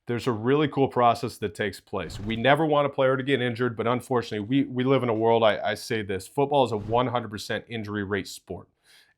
There's a really cool process that takes place. We never want a player to get injured, but unfortunately, we live in a world, I say this, football is a 100% injury rate sport.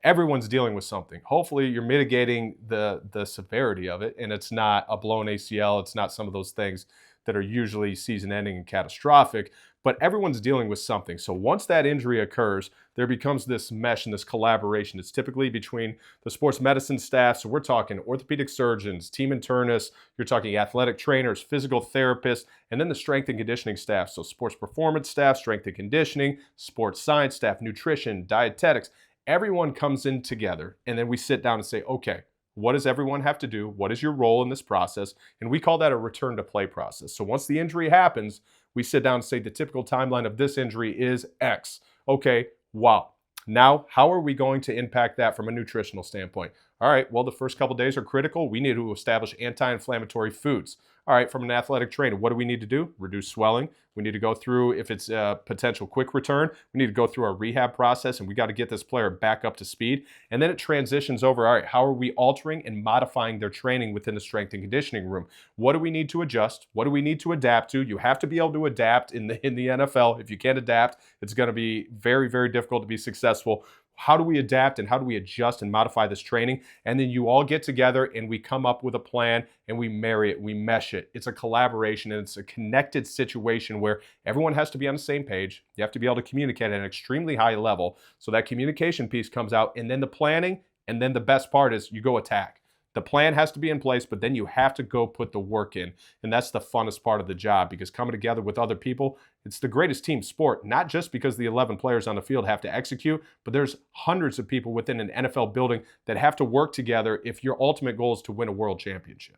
Everyone's dealing with something. Hopefully, you're mitigating the severity of it, and it's not a blown ACL. It's not some of those things that are usually season-ending and catastrophic, but everyone's dealing with something. So once that injury occurs, there becomes this mesh and this collaboration. It's typically between the sports medicine staff. So we're talking orthopedic surgeons, team internists, you're talking athletic trainers, physical therapists, and then the strength and conditioning staff. So sports performance staff, strength and conditioning, sports science staff, nutrition, dietetics. Everyone comes in together, and then we sit down and say, okay, what does everyone have to do? What is your role in this process? And we call that a return to play process. So once the injury happens, we sit down and say the typical timeline of this injury is X. Okay, wow. Now, how are we going to impact that from a nutritional standpoint? All right, well, the first couple days are critical. We need to establish anti-inflammatory foods. All right, from an athletic trainer, what do we need to do? Reduce swelling. We need to go through, if it's a potential quick return, we need to go through our rehab process, and we got to get this player back up to speed. And then it transitions over, all right, how are we altering and modifying their training within the strength and conditioning room? What do we need to adjust? What do we need to adapt to? You have to be able to adapt in the NFL. If you can't adapt, it's going to be very, very difficult to be successful. How do we adapt and how do we adjust and modify this training? And then you all get together and we come up with a plan and we marry it, we mesh it. It's a collaboration and it's a connected situation where everyone has to be on the same page. You have to be able to communicate at an extremely high level. So that communication piece comes out, and then the planning, and then the best part is you go attack. The plan has to be in place, but then you have to go put the work in. And that's the funnest part of the job, because coming together with other people, it's the greatest team sport, not just because the 11 players on the field have to execute, but there's hundreds of people within an NFL building that have to work together if your ultimate goal is to win a world championship.